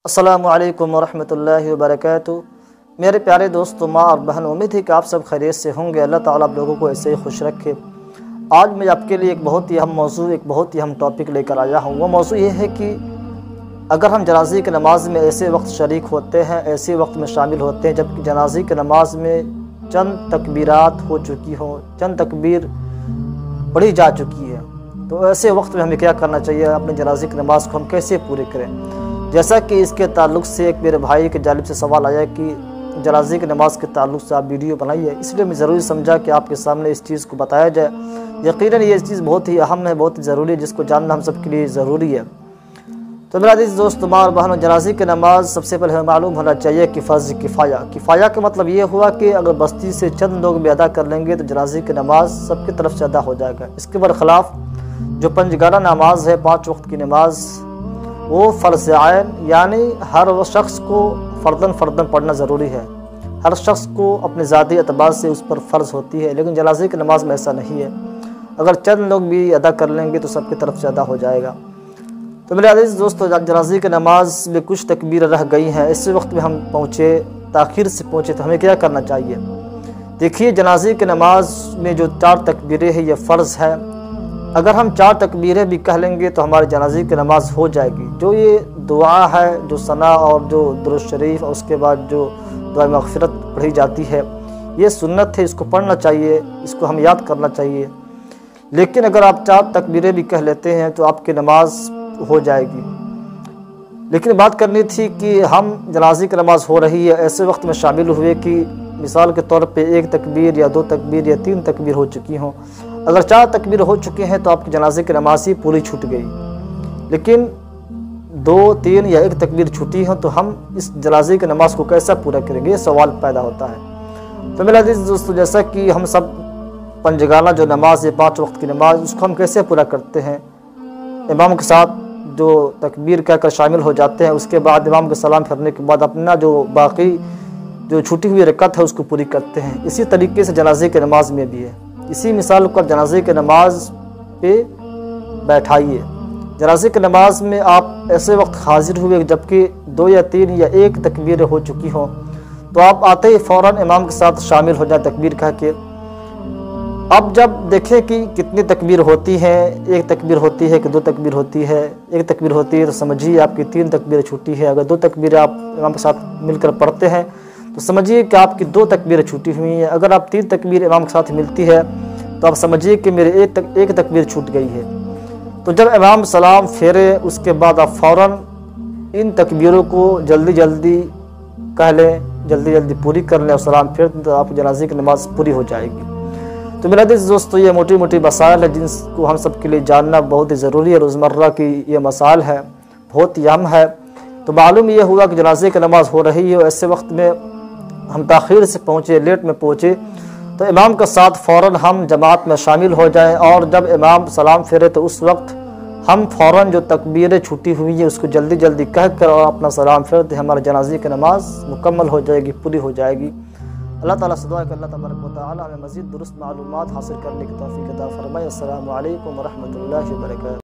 अस्सलामु अलैकुम वरहमतुल्लाहि वबरकातुहू। मेरे प्यारे दोस्तों, माँ और बहन, उम्मीद है कि आप सब खैरियत से होंगे। अल्लाह ताला आप लोगों को ऐसे ही खुश रखे। आज मैं आपके लिए एक बहुत ही अहम मौजू, एक बहुत ही अहम टॉपिक लेकर आया हूँ। वो मौजू ये है कि अगर हम जनाजे की नमाज़ में ऐसे वक्त शरीक होते हैं, ऐसे वक्त में शामिल होते हैं जबकि जनाजे की नमाज़ में चंद तकबीरात हो चुकी हों, चंद तकबीर पढ़ी जा चुकी है, तो ऐसे वक्त में हमें क्या करना चाहिए? अपने जनाजे की नमाज़ को हम कैसे पूरी करें? जैसा कि इसके ताल्लुक़ से एक मेरे भाई के जानिब से सवाल आया कि जनाजे की नमाज़ के ताल्लुक़ से आप वीडियो बनाइए, इसलिए मैं ज़रूरी समझा कि आपके सामने इस चीज़ को बताया जाए। यकीनन ये चीज़ बहुत ही अहम है, बहुत ही ज़रूरी है, जिसको जानना हम सब के लिए ज़रूरी है। तो मेरा अज़ीज़ दोस्त, माँ और बहनों, जनाजे की नमाज़ सबसे पहले हमें मालूम होना चाहिए कि फ़र्ज़ किफ़ाया। किफ़ाया का मतलब ये हुआ कि अगर बस्ती से चंद लोग भी अदा कर लेंगे तो जनाजे की नमाज़ सबकी तरफ से अदा हो जाएगा। इसके बरखिलाफ़ जो पंजगाना नमाज है, 5 वक्त की नमाज, वो फ़र्ज़ आयन, यानी हर वो शख्स को फ़र्दन पढ़ना ज़रूरी है। हर शख्स को अपने ज़ाती एतबार से उस पर फ़र्ज़ होती है, लेकिन जनाजे की नमाज़ में ऐसा नहीं है। अगर चंद लोग भी अदा कर लेंगे तो सबकी तरफ से अदा हो जाएगा। तो मेरे अज़ीज़ दोस्तों, जनाजे की नमाज़ में कुछ तकबीर रह गई हैं। इसी वक्त में हम पहुँचे, ताखीर से पहुँचे, तो हमें क्या करना चाहिए? देखिए, जनाजे की नमाज़ में जो 4 तकबीरें हैं, ये फ़र्ज़ है। अगर हम 4 तकबीरें भी कह लेंगे तो हमारे जनाजे की नमाज़ हो जाएगी। जो ये दुआ है, जो सना और जो दुरूद शरीफ और उसके बाद जो दुआ मग़फ़िरत पढ़ी जाती है, ये सुन्नत है, इसको पढ़ना चाहिए, इसको हम याद करना चाहिए। लेकिन अगर आप 4 तकबीरें भी कह लेते हैं तो आपकी नमाज़ हो जाएगी। लेकिन बात करनी थी कि हम जनाजे की नमाज़ हो रही है, ऐसे वक्त में शामिल हुए कि मिसाल के तौर पे 1 तकबीर या 2 तकबीर या 3 तकबीर हो चुकी हों। अगर 4 तकबीर हो चुके हैं तो आपकी जनाजे की नमाज़ ही पूरी छूट गई। लेकिन 2, 3 या 1 तकबीर छूटी हो तो हम इस जनाजे की नमाज़ को कैसा पूरा करेंगे? ये सवाल पैदा होता है। तो मेरा अज़ीज़ दोस्तों, जैसा कि हम सब पंजगाना जो नमाज है, 5 वक्त की नमाज, उसको हम कैसे पूरा करते हैं? इमाम के साथ जो तकबीर कहकर शामिल हो जाते हैं, उसके बाद इमाम के सलाम फिरने के बाद अपना जो बाकी जो छूटी हुई रकअत है उसको पूरी करते हैं। इसी तरीके से जनाजे की नमाज में भी है। इसी मिसाल को जनाजे की नमाज पे बैठाइए। जनाजे की नमाज में आप ऐसे वक्त हाजिर हुए जबकि 2 या 3 या 1 तकबीर हो चुकी हो, तो आप आते ही फ़ौरन इमाम के साथ शामिल हो जाए तकबीर कह के। अब जब देखें कि कितनी तकबीर होती है, 1 तकबीर होती है कि 2 तकबीर होती है, 1 तकबीर होती है तो समझिए आपकी 3 तकबीर छूटी है। अगर 2 तकबीर आप इमाम के साथ मिलकर पढ़ते हैं तो समझिए कि आपकी 2 तकबीरें छूटी हुई हैं। अगर आप 3 तकबीर इमाम के साथ मिलती है तो आप समझिए कि मेरे 1 तकबीर छूट गई है। तो जब इमाम सलाम फेरे, उसके बाद आप फ़ौरन इन तकबीरों को जल्दी कह लें, जल्दी पूरी कर लें और सलाम फेर दें, तो आपकी जनाजे की नमाज़ पूरी हो जाएगी। तो मेरा अज़ीज़ दोस्तों, ये मोटी मसाइल है जिनको हम सब के लिए जानना बहुत ही ज़रूरी है। रोज़मर्रा की ये मसाइल है, बहुत ही अहम है। तो मालूम ये हुआ कि जनाजे की नमाज़ हो रही है, ऐसे वक्त में हम ताखीर से पहुँचे, लेट में पहुँचे, तो इमाम के साथ फ़ौरन हम जमात में शामिल हो जाएं। और जब इमाम सलाम फेरे तो उस वक्त हम फ़ौरन जो तकबीरें छूटी हुई है उसको जल्दी कह कर और अपना सलाम फेर दें, हमारे जनाजे की नमाज़ मुकम्मल हो जाएगी, पूरी हो जाएगी। अल्लाह ताला से दुआ है कि अल्लाह तबारक व तआला हमें मज़ीद दुरुस्त मालूमात हासिल करने की तौफ़ीक़ अता फ़रमाए। अस्सलामु अलैकुम व रहमतुल्लाहि व बरकातुहू।